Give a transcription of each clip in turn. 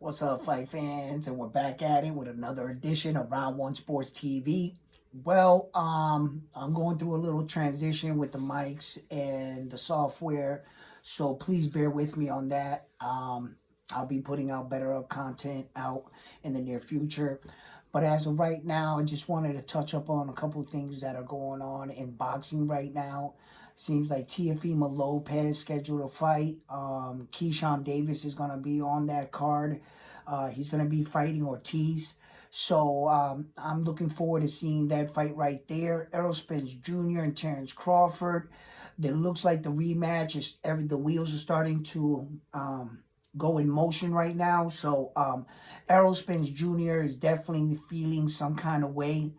What's up, fight fans? And we're back at it with another edition of Round One Sports TV. I'm going through a little transition with the mics and the software, so please bear with me on that. I'll be putting out better content out in the near future. But as of right now, I just wanted to touch up on a couple of things that are going on in boxing right now. Seems like Teofimo Lopez scheduled a fight. Keyshawn Davis is going to be on that card. He's going to be fighting Ortiz. So I'm looking forward to seeing that fight right there. Errol Spence Jr. and Terrence Crawford. It looks like the rematch is the wheels are starting to go in motion right now. So Errol Spence Jr. is definitely feeling some kind of way.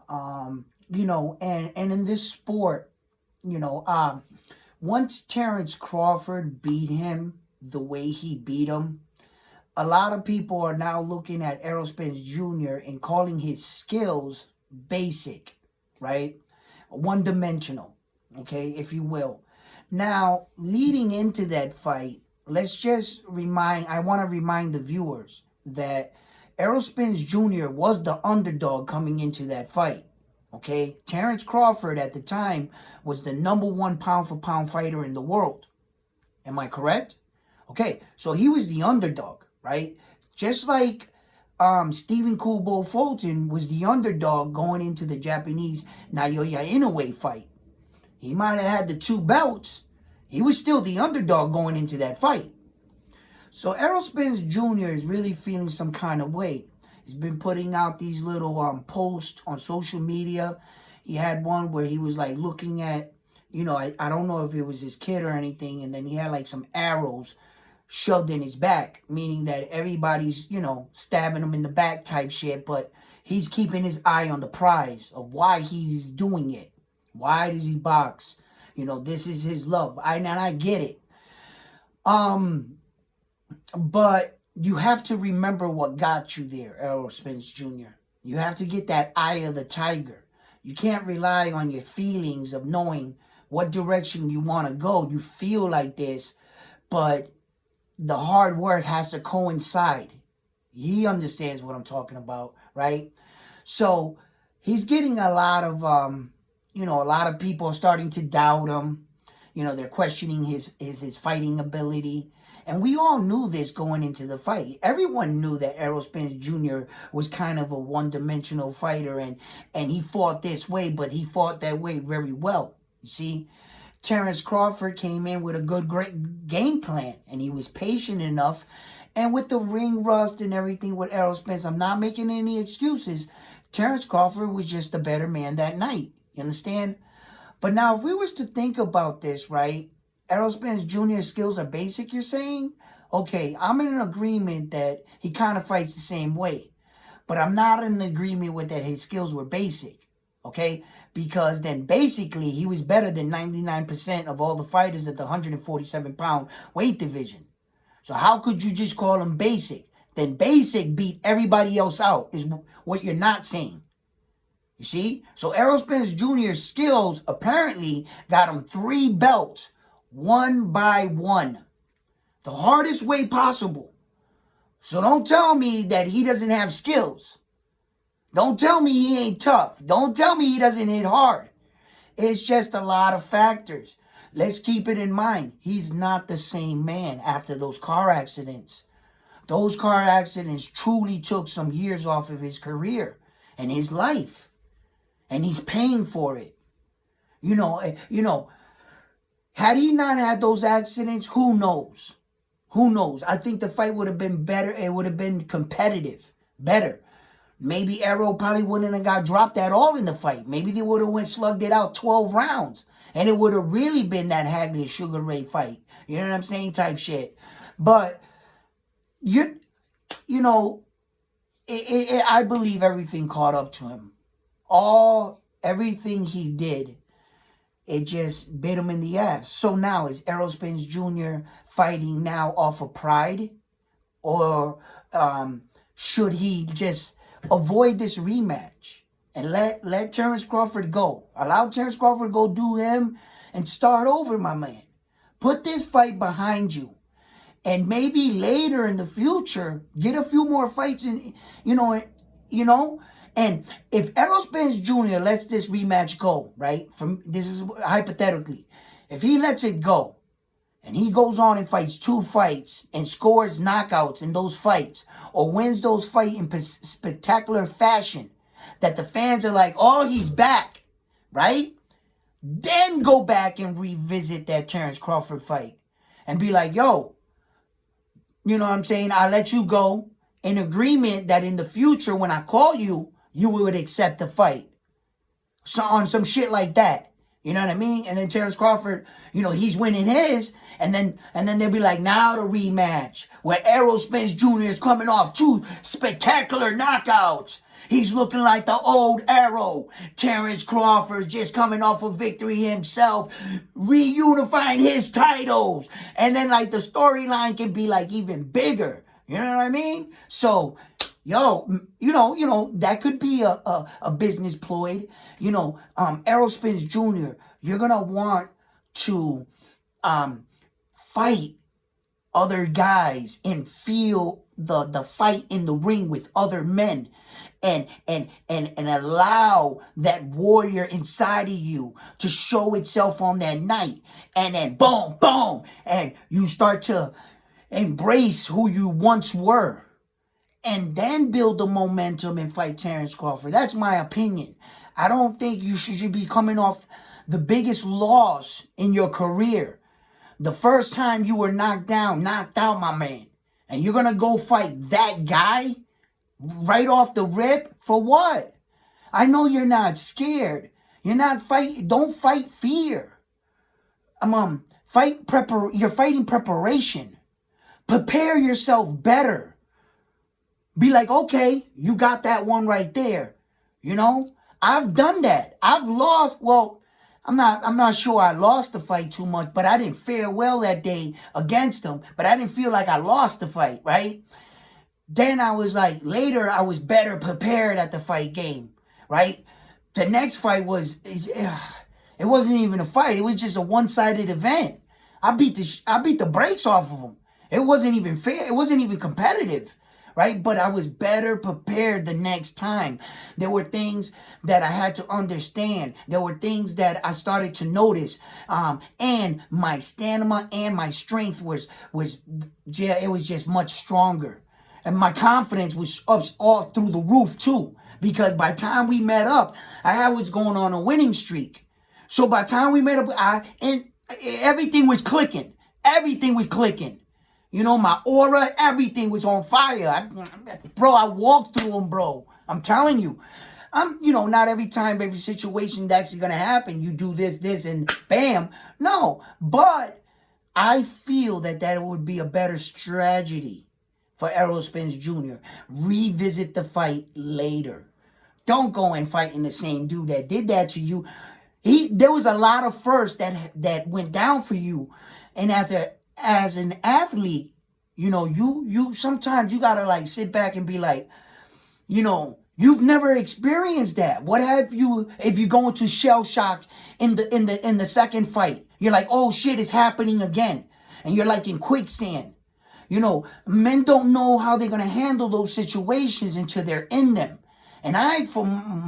And in this sport, once Terrence Crawford beat him the way he beat him, a lot of people are now looking at Errol Spence Jr. and calling his skills basic, right? One-dimensional, okay, if you will. Now, leading into that fight, I want to remind the viewers that Errol Spence Jr. was the underdog coming into that fight. Okay, Terrence Crawford at the time was the #1 pound-for-pound fighter in the world. Am I correct? Okay, so he was the underdog, right? Just like Stephen Kubo Fulton was the underdog going into the Japanese Naoya Inoue fight. He might have had the 2 belts. He was still the underdog going into that fight. So Errol Spence Jr. is really feeling some kind of way. He's been putting out these little posts on social media. He had one where he was like looking at, I don't know if it was his kid or anything, and then he had like some arrows shoved in his back, meaning that everybody's, stabbing him in the back type shit, but he's keeping his eye on the prize of why he's doing it. Why does he box? This is his love. I get it. But you have to remember what got you there, Errol Spence Jr. You have to get that eye of the tiger. You can't rely on your feelings of knowing what direction you want to go. You feel like this, but the hard work has to coincide. He understands what I'm talking about, right? So he's getting a lot of, a lot of people are starting to doubt him. They're questioning his fighting ability. And we all knew this going into the fight. Everyone knew that Errol Spence Jr. was kind of a one-dimensional fighter, and he fought this way, but he fought that way very well. You see, Terrence Crawford came in with a great game plan, and he was patient enough. And with the ring rust and everything with Errol Spence, I'm not making any excuses. Terrence Crawford was just a better man that night. You understand? But now, if we was to think about this, right? Errol Spence Jr.'s skills are basic, you're saying? Okay, I'm in an agreement that he kind of fights the same way. But I'm not in agreement with that his skills were basic, okay? Because then basically he was better than 99% of all the fighters at the 147-pound weight division. So how could you just call him basic? Then basic beat everybody else out is what you're not saying. You see? So Errol Spence Jr.'s skills apparently got him 3 belts. 1 by 1. The hardest way possible. So don't tell me that he doesn't have skills. Don't tell me he ain't tough. Don't tell me he doesn't hit hard. It's just a lot of factors. Let's keep it in mind. He's not the same man after those car accidents. Those car accidents truly took some years off of his career and his life. And he's paying for it. Had he not had those accidents, who knows? Who knows? I think the fight would have been better. It would have been competitive. Better. Maybe Errol probably wouldn't have got dropped at all in the fight. Maybe they would have slugged it out 12 rounds. And it would have really been that Hagley Sugar Ray fight. You know what I'm saying? Type shit. But, I believe everything caught up to him. Everything he did, it just bit him in the ass. So now, is Errol Spence Jr. fighting now off of pride? Or should he just avoid this rematch and let Terrence Crawford go? Allow Terrence Crawford to go do him and start over, my man. Put this fight behind you and maybe later in the future get a few more fights in, you know. And if Errol Spence Jr. lets this rematch go, right? From this is hypothetically, if he lets it go, and he goes on and fights 2 fights and scores knockouts in those fights, or wins those fights in spectacular fashion, that the fans are like, oh, he's back, right? Then go back and revisit that Terrence Crawford fight and be like, yo, you know what I'm saying? I let you go in agreement that in the future when I call you, you would accept the fight. So on some shit like that. You know what I mean? And then Terrence Crawford, he's winning his, and then they'll be like, now the rematch, where Errol Spence Jr. is coming off 2 spectacular knockouts. He's looking like the old Errol. Terrence Crawford just coming off a victory himself, reunifying his titles. And then like the storyline can be like even bigger. You know what I mean? So, that could be a business ploy. Errol Spence Jr., you're going to want to fight other guys and feel the fight in the ring with other men. And allow that warrior inside of you to show itself on that night. And then boom, boom. And you start to embrace who you once were. And then build the momentum and fight Terrence Crawford. That's my opinion. I don't think you should be coming off the biggest loss in your career. The first time you were knocked out, my man. And you're going to go fight that guy right off the rip? For what? I know you're not scared. You're not fighting. Don't fight fear. You're fighting preparation. Prepare yourself better. Be like, okay, you got that one right there. I've done that. I've lost. Well, I'm not sure I lost the fight too much, but I didn't fare well that day against him. But I didn't feel like I lost the fight, right? Then I was like, later I was better prepared at the fight game, right? The next fight it wasn't even a fight. It was just a one-sided event. I beat the brakes off of him. It wasn't even fair. It wasn't even competitive, right? But I was better prepared the next time. There were things that I had to understand. There were things that I started to notice. And my stamina and my strength was just much stronger. And my confidence was up all through the roof too. Because by the time we met up, I was going on a winning streak. So by the time we met up, everything was clicking. Everything was clicking. My aura, everything was on fire. I walked through them, bro. I'm telling you. Not every time, every situation that's going to happen, you do this, and bam. No. But I feel that would be a better strategy for Errol Spence Jr. Revisit the fight later. Don't go and fight in the same dude that did that to you. There was a lot of firsts that went down for you. And as an athlete, you sometimes you gotta like sit back and be like, you've never experienced that. What have you if you go into shell shock in the second fight? You're like, oh shit, it's happening again. And you're like in quicksand. Men don't know how they're going to handle those situations until they're in them. And from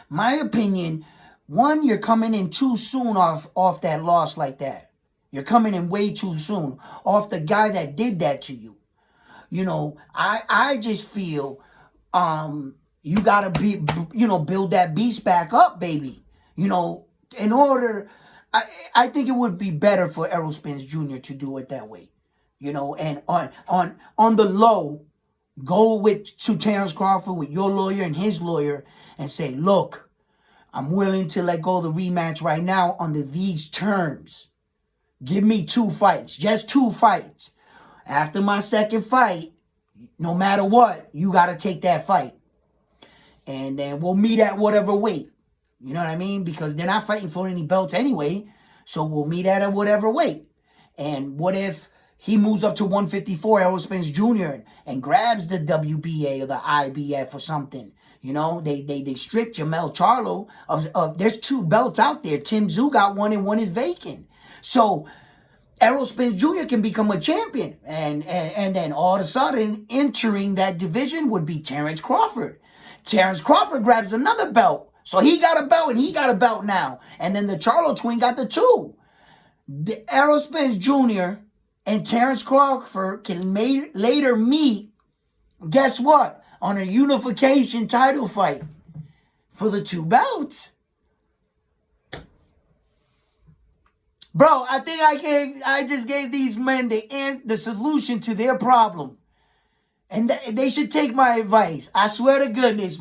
my opinion, one, you're coming in too soon off that loss like that. You're coming in way too soon off the guy that did that to you. I just feel you got to build that beast back up, baby. In order, I think it would be better for Errol Spence Jr. to do it that way. And on the low, go to Terrence Crawford with your lawyer and his lawyer and say, look, I'm willing to let go of the rematch right now under these terms. Give me 2 fights, just 2 fights. After my second fight, no matter what, you got to take that fight. And then we'll meet at whatever weight. You know what I mean? Because they're not fighting for any belts anyway. So we'll meet at whatever weight. And what if he moves up to 154, Errol Spence Jr., and grabs the WBA or the IBF or something? They stripped Jamel Charlo of there's 2 belts out there. Tim Tszyu got one and one is vacant. So Errol Spence Jr. can become a champion. And then all of a sudden, entering that division would be Terrence Crawford. Terrence Crawford grabs another belt. So he got a belt and he got a belt now. And then the Charlo twin got the two. The Errol Spence Jr. and Terrence Crawford can later meet, guess what? On a unification title fight for the two belts. Bro, I think I just gave these men the solution to their problem. And they should take my advice. I swear to goodness, man.